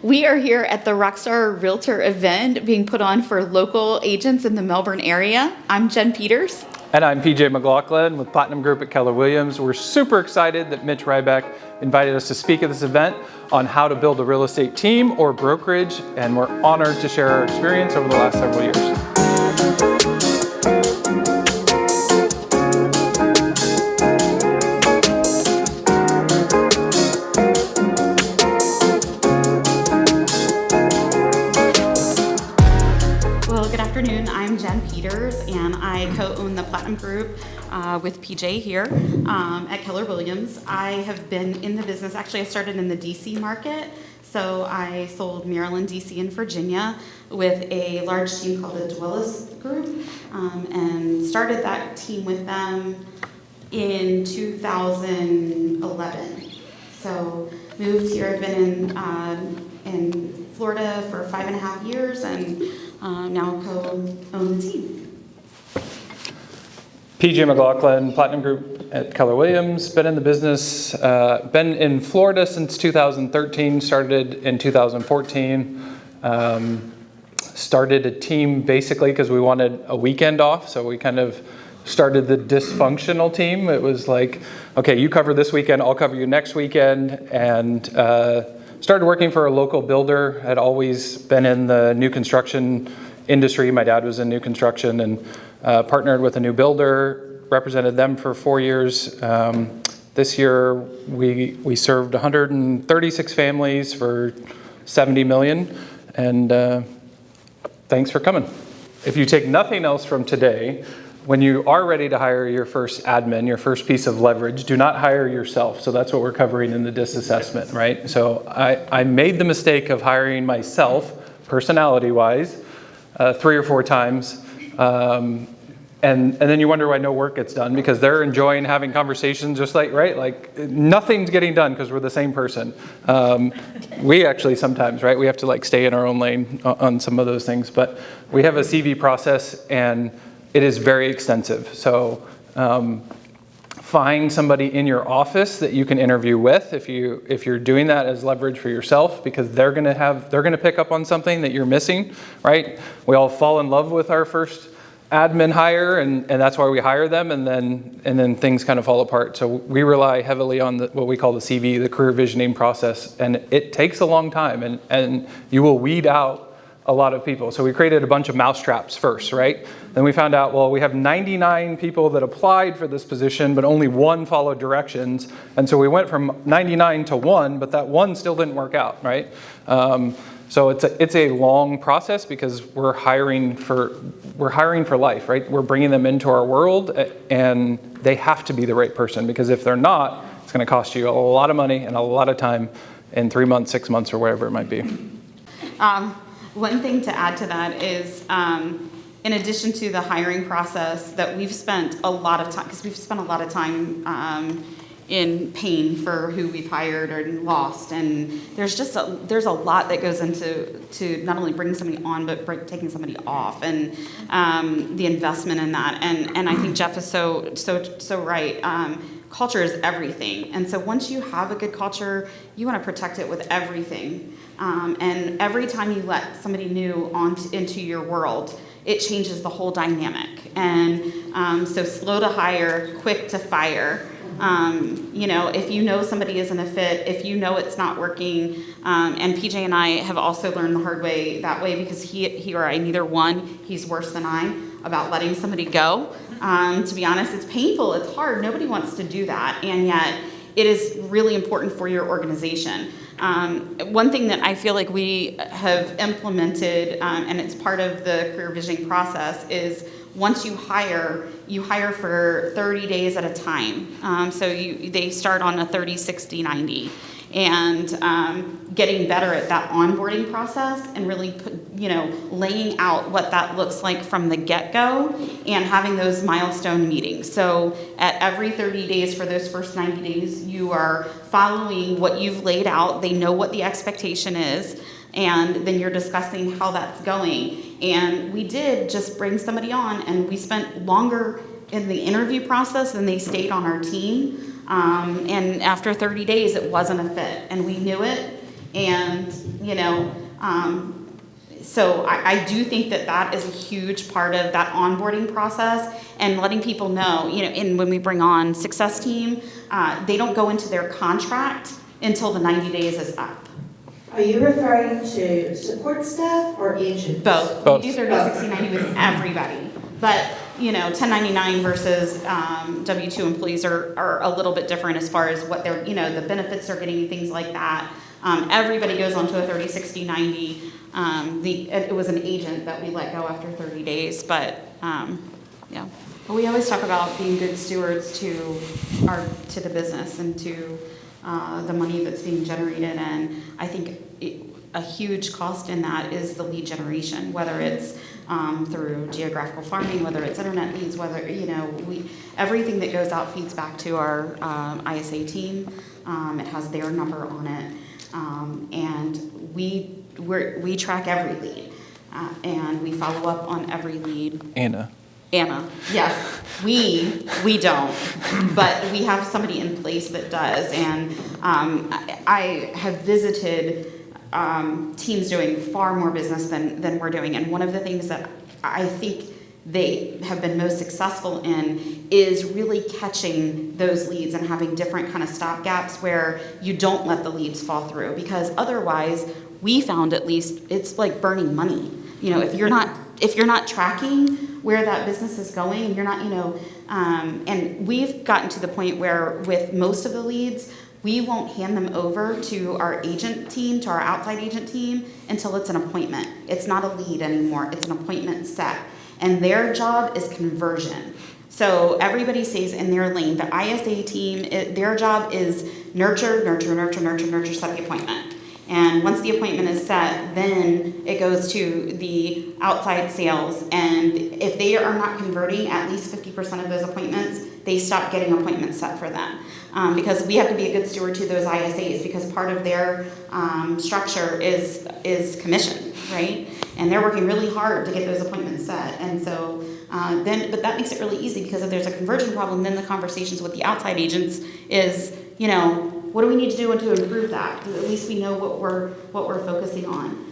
We are here at the Rockstar Realtor event being put on for local agents in the Melbourne area. I'm Jen Peters. And I'm PJ McLoughlin with Platinum Group at Keller Williams. We're super excited that Mitch Ryback invited us to speak at this event on how to build a real estate team or brokerage, and we're honored to share our experience over the last several years. I'm Jen Peters, and I co-own the Platinum Group with PJ here at Keller Williams. I have been in the business, actually I started in the DC market, so I sold Maryland, DC, and Virginia with a large team called the Dwellis Group, and started that team with them in 2011. So moved here, I've been in Florida for 5.5 years, and now co-own the team. PJ McLoughlin, Platinum Group at Keller Williams. Been in the business, been in Florida since 2013, started in 2014. Started a team basically because we wanted a weekend off, so we kind of started the dysfunctional team. It was like, okay, you cover this weekend, I'll cover you next weekend, and started working for a local builder. Had always been in the new construction industry. My dad was in new construction, and partnered with a new builder, represented them for 4 years. This year we served 136 families for $70 million, and thanks for coming. If you take nothing else from today, when you are ready to hire your first admin, your first piece of leverage, do not hire yourself. So that's what we're covering in the DIS assessment, right? So I made the mistake of hiring myself, personality-wise, 3 or 4 times. And then you wonder why no work gets done, because they're enjoying having conversations just like, right? Like nothing's getting done because we're the same person. We actually sometimes, right? We have to like stay in our own lane on some of those things, but we have a CV process and it is very extensive. So find somebody in your office that you can interview with if you're doing that as leverage for yourself, because they're gonna pick up on something that you're missing, right? We all fall in love with our first admin hire, and that's why we hire them, and then things kind of fall apart. So we rely heavily on what we call the CV, the career visioning process, and it takes a long time, and you will weed out a lot of people. So we created a bunch of mousetraps first, right? Then we found out, well, we have 99 people that applied for this position, but only 1 followed directions. And so we went from 99 to 1, but that 1 still didn't work out, right? So it's a long process because we're hiring for life, right? We're bringing them into our world, and they have to be the right person, because if they're not, it's going to cost you a lot of money and a lot of time in 3 months, 6 months, or whatever it might be. One thing to add to that is, in addition to the hiring process, that we've spent a lot of time, because we've spent a lot of time in paying for who we've hired or lost, and there's a lot that goes into not only bringing somebody on, but taking somebody off, and the investment in that. And I think Jeff is so right. Culture is everything, and so once you have a good culture, you want to protect it with everything. And every time you let somebody new into your world, it changes the whole dynamic. And so slow to hire, quick to fire. If you know somebody isn't a fit, if you know it's not working, and PJ and I have also learned the hard way that way, because he or I, neither one, he's worse than I, about letting somebody go. To be honest, it's painful, it's hard, nobody wants to do that, and yet it is really important for your organization. One thing that I feel like we have implemented, and it's part of the career visioning process, is once you hire for 30 days at a time. So they start on a 30, 60, 90. And getting better at that onboarding process, and really laying out what that looks like from the get-go, and having those milestone meetings. So at every 30 days for those first 90 days, you are following what you've laid out. They know what the expectation is, and then you're discussing how that's going. And we did just bring somebody on, and we spent longer in the interview process than they stayed on our team. And after 30 days, it wasn't a fit, and we knew it. And, so I do think that is a huge part of that onboarding process, and letting people know, and when we bring on success team, they don't go into their contract until the 90 days is up. Are you referring to support staff or agents? Both. Both. We do 30, 60, 90 with everybody. But, 1099 versus W-2 employees are a little bit different as far as what they're, the benefits they're getting, things like that. Everybody goes on to a 30, 60, 90. It was an agent that we let go after 30 days, but yeah. But we always talk about being good stewards to the business and to the money that's being generated, and I think a huge cost in that is the lead generation, whether it's through geographical farming, whether it's internet leads, whether, everything that goes out feeds back to our ISA team. It has their number on it, and we track every lead, and we follow up on every lead. Anna, yes. We don't, but we have somebody in place that does, and I have visited teams doing far more business than we're doing, and one of the things that I think they have been most successful in is really catching those leads and having different kind of stop gaps where you don't let the leads fall through, because otherwise, we found at least, it's like burning money. If you're not tracking where that business is going, and you're not, and we've gotten to the point where with most of the leads, we won't hand them over to our agent team, to our outside agent team, until it's an appointment. It's not a lead anymore, it's an appointment set. And their job is conversion. So everybody stays in their lane. The ISA team, their job is nurture, set the appointment. And once the appointment is set, then it goes to the outside sales. And if they are not converting at least 50% of those appointments, they stop getting appointments set for them. Because we have to be a good steward to those ISAs, because part of their structure is commission, right? And they're working really hard to get those appointments set. And so but that makes it really easy, because if there's a conversion problem, then the conversations with the outside agents is, what do we need to do to improve that? At least we know what we're focusing on.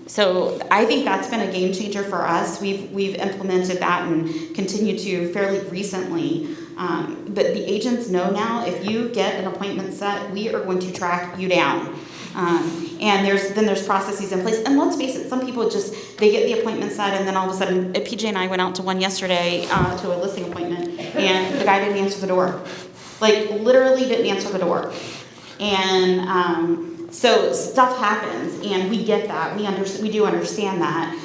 So I think that's been a game changer for us. We've implemented that and continue to fairly recently. But the agents know now, if you get an appointment set, we are going to track you down. And there's processes in place. And let's face it, some people they get the appointment set, and then all of a sudden, PJ and I went out to one yesterday to a listing appointment, and the guy didn't answer the door. Like, literally didn't answer the door. And so stuff happens, and we get that. We do understand that.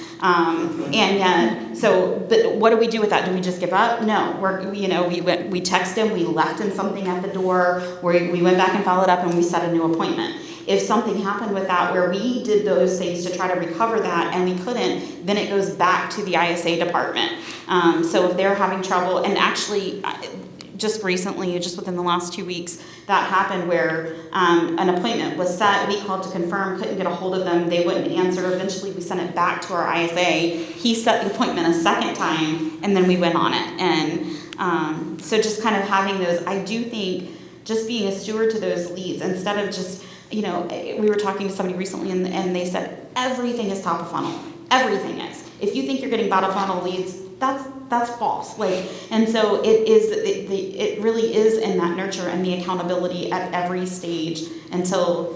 But what do we do with that? Do we just give up? No. We text him, we left him something at the door, we went back and followed up, and we set a new appointment. If something happened with that where we did those things to try to recover that and we couldn't, then it goes back to the ISA department. So if they're having trouble, and actually, just recently, just within the last 2 weeks, that happened where an appointment was set. We called to confirm, couldn't get a hold of them. They wouldn't answer. Eventually, we sent it back to our ISA. He set the appointment a second time, and then we went on it. And so just kind of having those, I do think just being a steward to those leads, instead of just, we were talking to somebody recently, and they said, everything is top of funnel. Everything is. If you think you're getting bottom funnel leads, that's false. And so it really is in that nurture and the accountability at every stage until,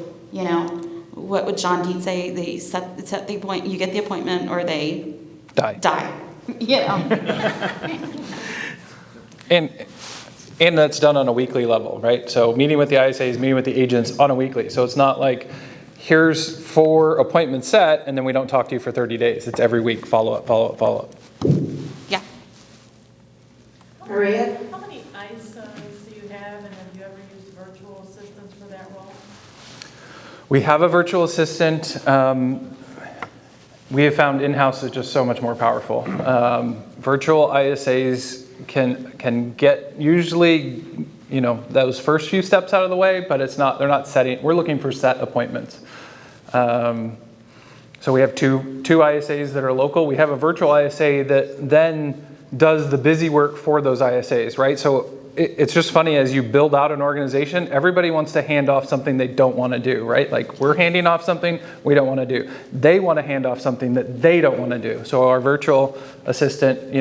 what would John Deed say? They set the appointment, you get the appointment, or they die. And that's done on a weekly level, right? So meeting with the ISAs, meeting with the agents on a weekly. So it's not like, here's 4 appointments set, and then we don't talk to you for 30 days. It's every week, follow up. Yeah. Maria? How many ISAs do you have, and have you ever used virtual assistants for that role? We have a virtual assistant. We have found in-house is just so much more powerful. Virtual ISAs can get usually, those first few steps out of the way, but they're not setting, we're looking for set appointments. So we have two ISAs that are local. We have a virtual ISA that then does the busy work for those ISAs, right? So it's just funny, as you build out an organization, everybody wants to hand off something they don't want to do, right? Like, we're handing off something we don't want to do. They want to hand off something that they don't want to do. So our virtual assistant,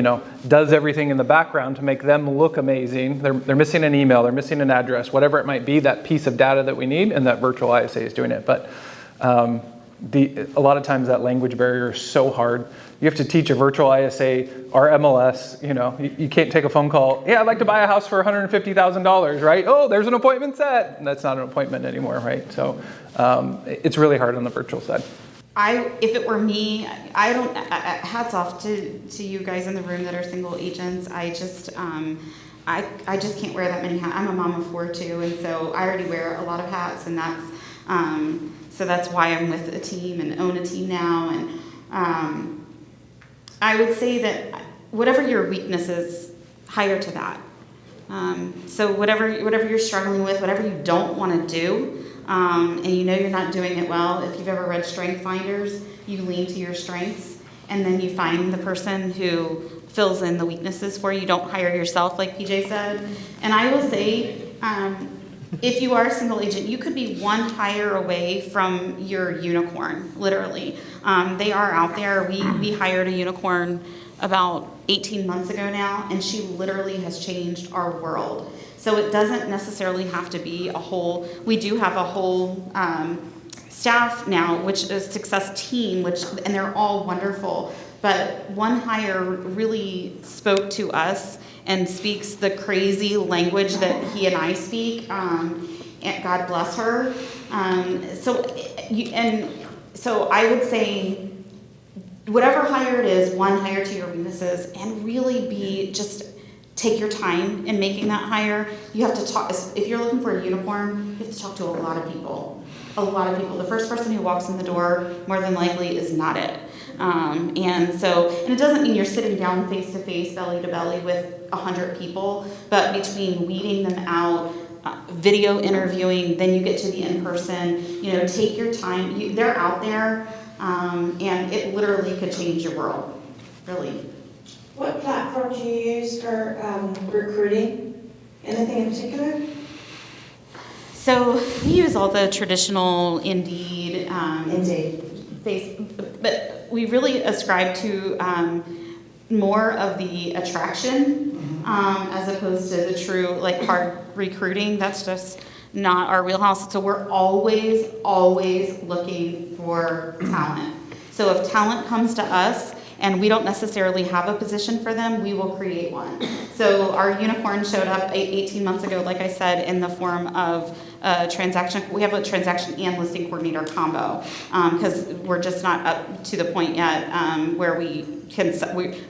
does everything in the background to make them look amazing. They're missing an email, they're missing an address, whatever it might be, that piece of data that we need, and that virtual ISA is doing it. But a lot of times that language barrier is so hard. You have to teach a virtual ISA or MLS, you can't take a phone call. Yeah, I'd like to buy a house for $150,000, right? Oh, there's an appointment set. And that's not an appointment anymore, right? So it's really hard on the virtual side. If it were me, I don't, hats off to you guys in the room that are single agents. I just can't wear that many hats. I'm a mom of 4 too, and so I already wear a lot of hats, and that's why I'm with a team and own a team now. And I would say that whatever your weakness is, hire to that. So whatever you're struggling with, whatever you don't want to do, and you're not doing it well, if you've ever read Strength Finders, you lean to your strengths, and then you find the person who fills in the weaknesses for you. Don't hire yourself, like PJ said. And I will say, if you are a single agent, you could be one hire away from your unicorn, literally. They are out there. We hired a unicorn about 18 months ago now, and she literally has changed our world. So it doesn't necessarily have to be we do have a whole staff now, which is success team, and they're all wonderful. But one hire really spoke to us and speaks the crazy language that he and I speak. And God bless her. So I would say, whatever hire it is, one hire to your weaknesses, and really take your time in making that hire. You have to talk. If you're looking for a unicorn, you have to talk to a lot of people. A lot of people. The first person who walks in the door, more than likely, is not it. And it doesn't mean you're sitting down face to face, belly to belly with 100 people, but between weeding them out, video interviewing, then you get to the in-person, take your time. They're out there, and it literally could change your world, really. What platform do you use for recruiting? Anything in particular? So we use all the traditional Indeed, but we really ascribe to more of the attraction as opposed to the true hard recruiting. That's just not our wheelhouse. So we're always looking for talent. So if talent comes to us and we don't necessarily have a position for them, we will create one. So our unicorn showed up 18 months ago, like I said, in the form of a transaction. We have a transaction and listing coordinator combo because we're just not up to the point yet where we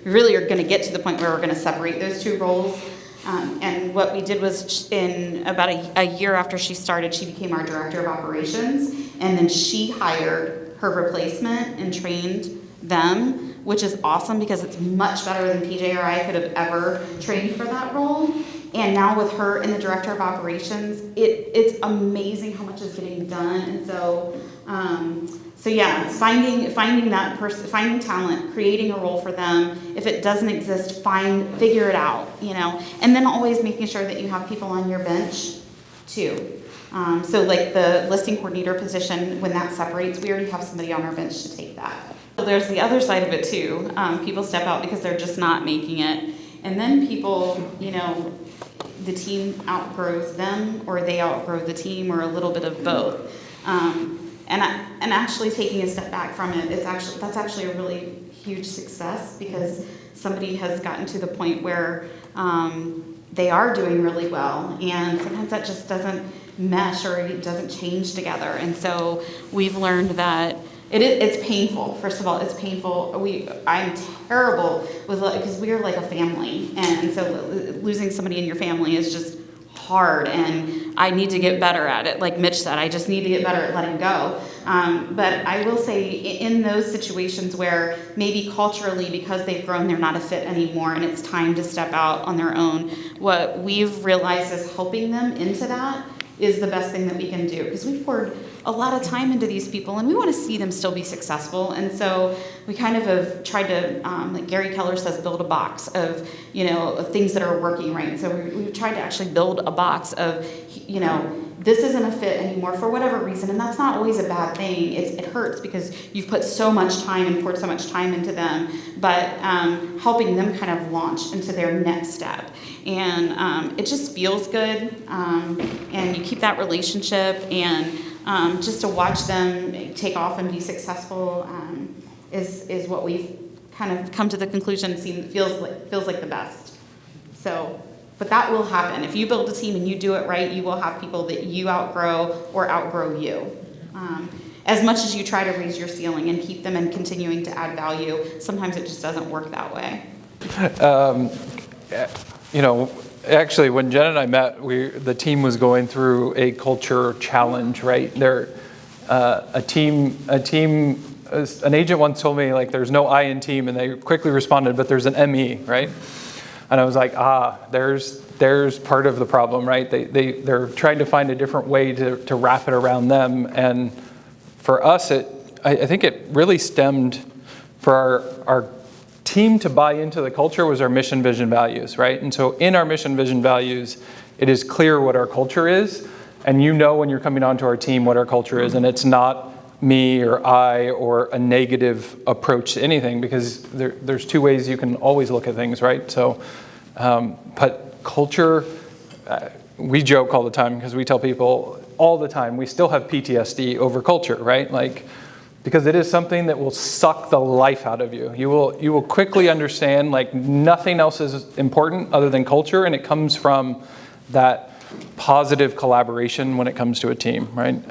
really are going to get to the point where we're going to separate those two roles. And what we did was, in about a year after she started, she became our director of operations, and then she hired her replacement and trained them, which is awesome because it's much better than PJ or I could have ever trained for that role. And now with her in the director of operations, it's amazing how much is getting done. And so yeah, finding that person, finding talent, creating a role for them. If it doesn't exist, figure it out, and then always making sure that you have people on your bench too. So like the listing coordinator position, when that separates, we already have somebody on our bench to take that. So there's the other side of it too. People step out because they're just not making it. And then people, the team outgrows them, or they outgrow the team, or a little bit of both. And actually taking a step back from it, that's actually a really huge success because somebody has gotten to the point where they are doing really well, and sometimes that just doesn't mesh or it doesn't change together. And so we've learned that it's painful. First of all, it's painful. I'm terrible with, because we are like a family, and so losing somebody in your family is just hard, and I need to get better at it. Like Mitch said, I just need to get better at letting go. But I will say, in those situations where maybe culturally, because they've grown, they're not a fit anymore, and it's time to step out on their own, what we've realized is helping them into that is the best thing that we can do, because we've poured a lot of time into these people, and we want to see them still be successful. And so we kind of have tried to, like Gary Keller says, build a box of, of things that are working right. So we've tried to actually build a box of, this isn't a fit anymore for whatever reason, and that's not always a bad thing. It hurts because you've put so much time and poured so much time into them, but helping them kind of launch into their next step. And it just feels good, and you keep that relationship, and just to watch them take off and be successful is what we've kind of come to the conclusion feels like the best. So. But that will happen. If you build a team and you do it right, you will have people that you outgrow or outgrow you. As much as you try to raise your ceiling and keep them and continuing to add value, sometimes it just doesn't work that way. Actually, when Jen and I met, the team was going through a culture challenge, right? An agent once told me, like, there's no I in team, and they quickly responded, but there's an ME, right? And I was like, there's part of the problem, right? They're trying to find a different way to wrap it around them. And for us, I think it really stemmed for our team to buy into the culture was our mission, vision, values, right? And so in our mission, vision, values, it is clear what our culture is. And when you're coming onto our team what our culture is. And it's not me or I or a negative approach to anything, because there's two ways you can always look at things, right? So, but culture, we joke all the time because we tell people all the time we still have PTSD over culture, right? Like, because it is something that will suck the life out of you. You will quickly understand, like, nothing else is important other than culture, and it comes from that positive collaboration when it comes to a team, right?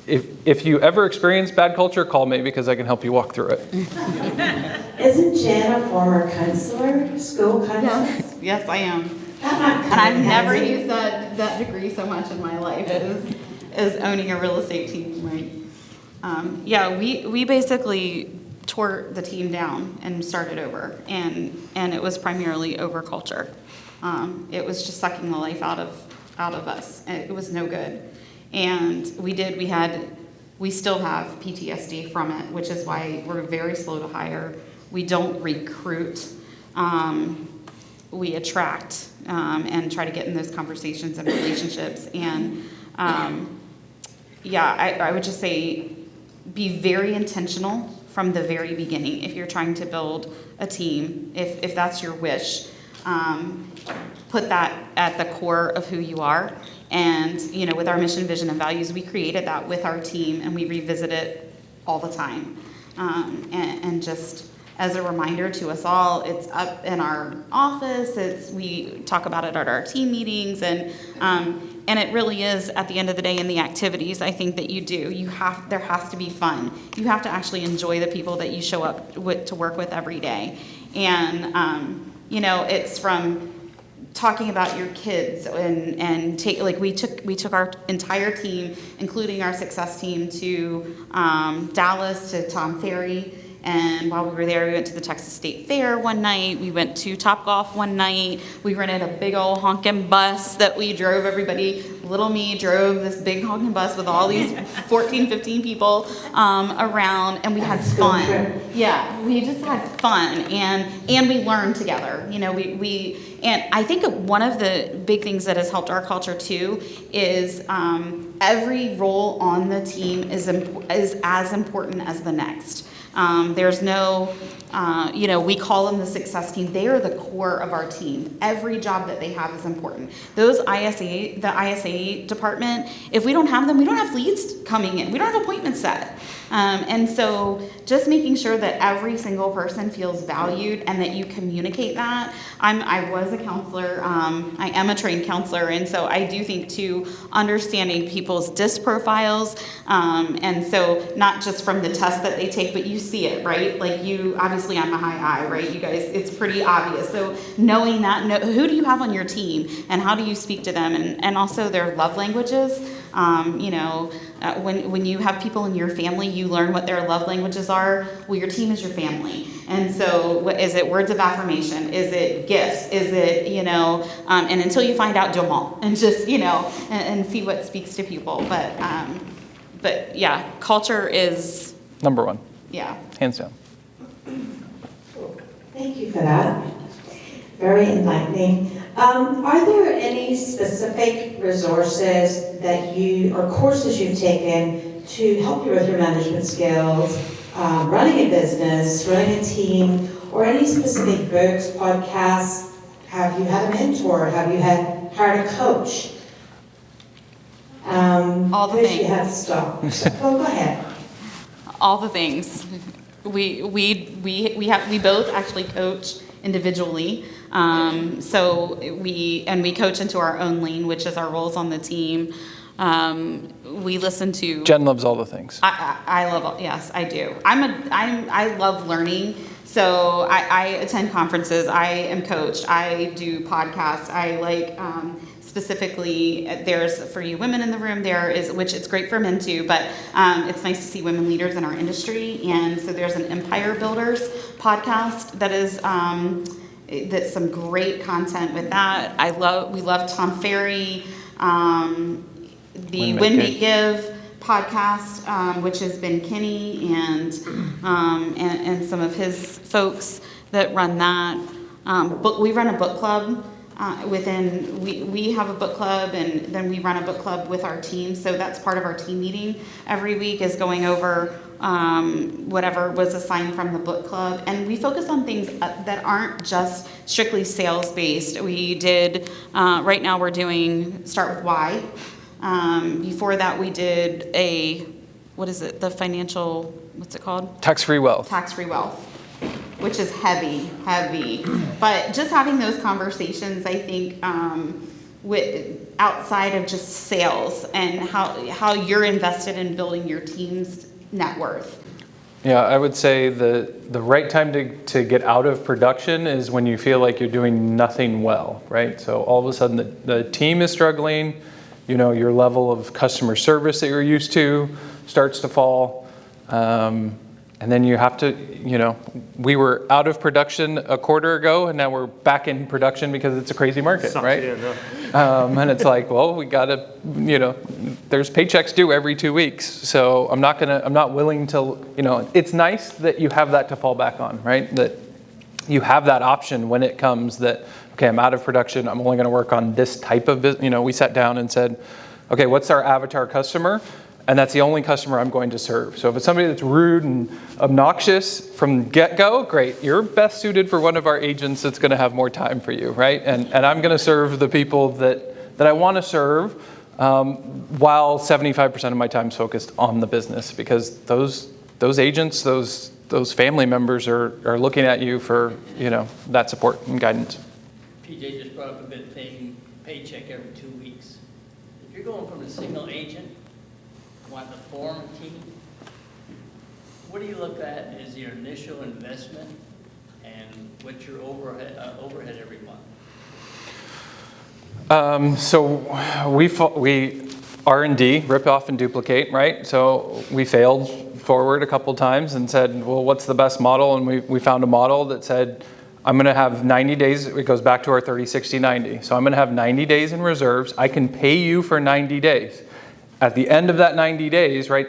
If you ever experience bad culture, call me because I can help you walk through it. Isn't Jen a former counselor, school counselor? Yes, I am. And I've never used that degree so much in my life as owning a real estate team, right? We basically tore the team down and started over, and it was primarily over culture. It was just sucking the life out of us, and it was no good. And we still have PTSD from it, which is why we're very slow to hire. We don't recruit. We attract and try to get in those conversations and relationships. And I would just say be very intentional from the very beginning. If you're trying to build a team, if that's your wish, put that at the core of who you are. And, with our mission, vision, and values, we created that with our team, and we revisit it all the time. And just as a reminder to us all, it's up in our office. We talk about it at our team meetings, and it really is, at the end of the day, in the activities I think that you do. There has to be fun. You have to actually enjoy the people that you show up to work with every day. And, it's from talking about your kids we took our entire team, including our success team, to Dallas, to Tom Ferry. And while we were there, we went to the Texas State Fair one night. We went to Topgolf one night. We rented a big old honking bus that we drove everybody. Little me drove this big honking bus with all these 14, 15 people around, and we had fun. Yeah, we just had fun, and we learned together. And I think one of the big things that has helped our culture too is every role on the team is as important as the next. There's no, we call them the success team. They are the core of our team. Every job that they have is important. The ISA department, if we don't have them, we don't have leads coming in. We don't have appointments set. And so just making sure that every single person feels valued and that you communicate that. I was a counselor. I am a trained counselor. And so I do think too, understanding people's DISC profiles. And so not just from the test that they take, but you see it, right? Like obviously I'm a high I, right? You guys, it's pretty obvious. So knowing that, who do you have on your team and how do you speak to them? And also their love languages. When you have people in your family, you learn what their love languages are. Well, your team is your family. And so is it words of affirmation? Is it gifts? Is it, and until you find out, do them all. And just, and see what speaks to people. But yeah, culture is... Number one. Yeah. Hands down. Thank you for that. Very enlightening. Are there any specific resources that or courses you've taken to help you with your management skills, running a business, running a team, or any specific books, podcasts? Have you had a mentor? Have you hired a coach? All the things. You have stopped. Well, go ahead. All the things. We both actually coach individually. So we coach into our own lane, which is our roles on the team. We listen to... Jen loves all the things. I love, yes, I do. I love learning. So I attend conferences. I am coached. I do podcasts. I like, specifically, there's, for you women in the room, which it's great for men too, but it's nice to see women leaders in our industry. And so there's an Empire Builders podcast that is, that's some great content with that. We love Tom Ferry, the Win Make Give podcast, which has been Kenny and some of his folks that run that. We run a book club. We have a book club, and then we run a book club with our team. So that's part of our team meeting every week, is going over whatever was assigned from the book club. And we focus on things that aren't just strictly sales based. We did, right now we're doing Start With Why. Before that we did the financial, what's it called? Tax-free wealth. Tax-free wealth, which is heavy. But just having those conversations, I think, outside of just sales and how you're invested in building your team's net worth. Yeah, I would say the right time to get out of production is when you feel like you're doing nothing well, right? So all of a sudden the team is struggling, your level of customer service that you're used to starts to fall. And then you have to, we were out of production a quarter ago, and now we're back in production because it's a crazy market, right? And it's like, well, we gotta, there's paychecks due every 2 weeks. So I'm not willing to, it's nice that you have that to fall back on, right? That you have that option when it comes that, okay, I'm out of production. I'm only gonna work on this type of business. We sat down and said, okay, what's our avatar customer? And that's the only customer I'm going to serve. So if it's somebody that's rude and obnoxious from get-go, great. You're best suited for one of our agents that's going to have more time for you, right? And I'm going to serve the people that I want to serve, while 75% of my time is focused on the business, because those agents, those family members are looking at you for that support and guidance. PJ just brought up a good thing: paycheck every 2 weeks. If you're going from a single agent, want to form a team, what do you look at as your initial investment, and what's your overhead every month? So we R&D, rip off and duplicate, right? So we failed forward a couple times and said, well, what's the best model? And we found a model that said, I'm going to have 90 days. It goes back to our 30, 60, 90. So I'm going to have 90 days in reserves. I can pay you for 90 days. At the end of that 90 days, right,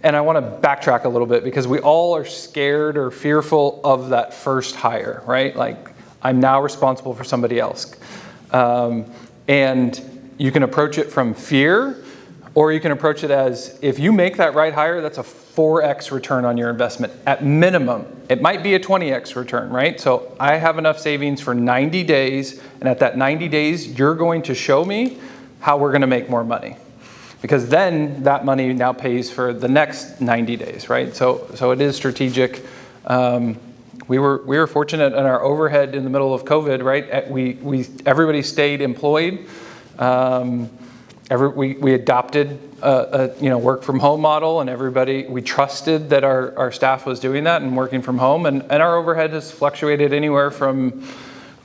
and I want to backtrack a little bit because we all are scared or fearful of that first hire, right? Like, I'm now responsible for somebody else. And you can approach it from fear, or you can approach it as, if you make that right hire, that's a 4x return on your investment at minimum. It might be a 20x return, right? So I have enough savings for 90 days, and at that 90 days, you're going to show me how we're going to make more money, because then that money now pays for the next 90 days, right? So it is strategic. We were fortunate in our overhead in the middle of COVID, right? Everybody stayed employed. We adopted a work from home model, and we trusted that our staff was doing that and working from home, and our overhead has fluctuated anywhere from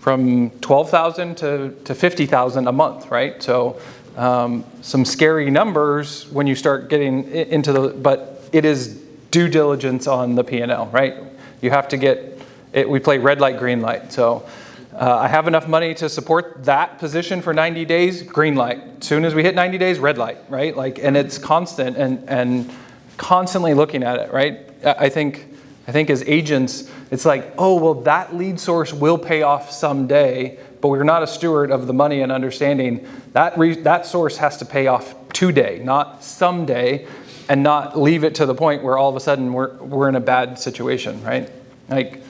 $12,000 to $50,000 a month, right? So some scary numbers when you start getting into but it is due diligence on the P&L, right? You have to get it. We play red light, green light. So I have enough money to support that position for 90 days, green light. As soon as we hit 90 days, red light, right? And it's constant and constantly looking at it, right? I think as agents, it's like, oh, well, that lead source will pay off someday, but we're not a steward of the money and understanding that source has to pay off today, not someday, and not leave it to the point where all of a sudden we're in a bad situation, right? Like,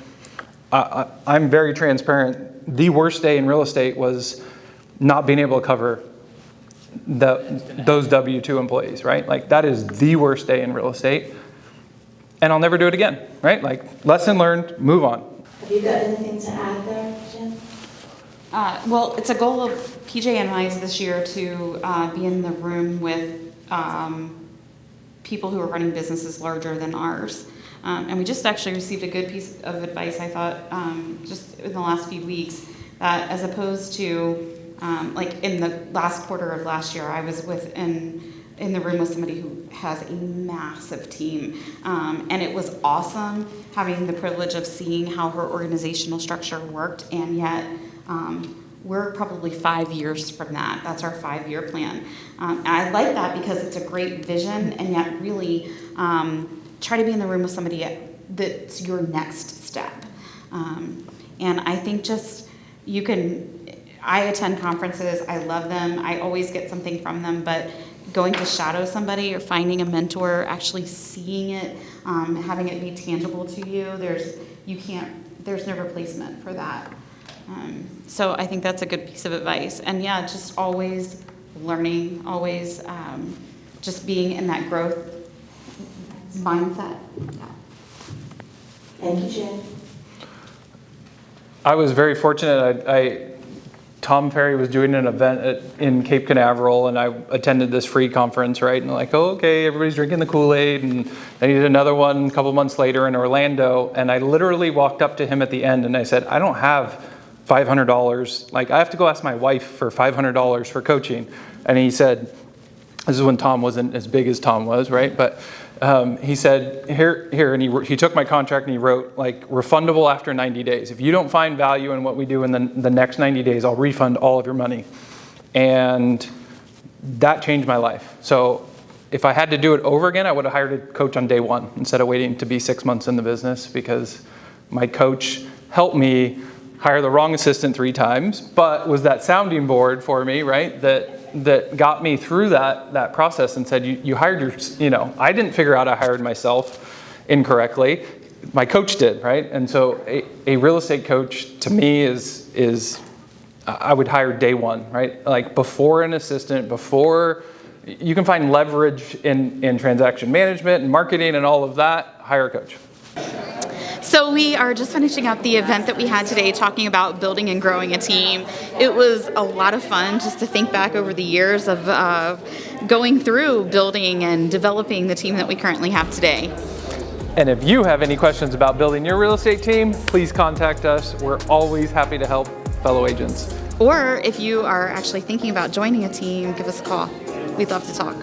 I'm very transparent. The worst day in real estate was not being able to cover those W-2 employees, right? Like, that is the worst day in real estate. And I'll never do it again, right? Like, lesson learned, move on. Have you got anything to add there, Jen? Well, it's a goal of PJ and I's this year to be in the room with people who are running businesses larger than ours. And we just actually received a good piece of advice, I thought, just in the last few weeks, that as opposed to, like in the last quarter of last year, I was in the room with somebody who has a massive team. And it was awesome having the privilege of seeing how her organizational structure worked, and yet we're probably 5 years from that. That's our 5-year plan. And I like that because it's a great vision, and yet really try to be in the room with somebody that's your next step. And I think just I attend conferences, I love them, I always get something from them, but going to shadow somebody or finding a mentor, actually seeing it, having it be tangible to you, there's no replacement for that. So I think that's a good piece of advice. And yeah, just always learning, always just being in that growth mindset. Yeah. Thank you, Jen. I was very fortunate. Tom Ferry was doing an event in Cape Canaveral, and I attended this free conference, right? And like, oh, okay, everybody's drinking the Kool-Aid, and then he did another one a couple months later in Orlando, and I literally walked up to him at the end, and I said, I don't have $500. Like, I have to go ask my wife for $500 for coaching. And he said, this is when Tom wasn't as big as Tom was, right? But he said, here, and he took my contract and he wrote, like, refundable after 90 days. If you don't find value in what we do in the next 90 days, I'll refund all of your money. And that changed my life. So if I had to do it over again, I would have hired a coach on day one instead of waiting to be 6 months in the business, because my coach helped me hire the wrong assistant 3 times, but was that sounding board for me, right? That got me through that process and said, you hired I didn't figure out I hired myself incorrectly. My coach did, right? And so a real estate coach to me is I would hire day one, right? Like, before an assistant, before you can find leverage in transaction management and marketing and all of that, hire a coach. So we are just finishing up the event that we had today, talking about building and growing a team. It was a lot of fun just to think back over the years of going through building and developing the team that we currently have today. And if you have any questions about building your real estate team, please contact us. We're always happy to help fellow agents. Or if you are actually thinking about joining a team, give us a call. We'd love to talk.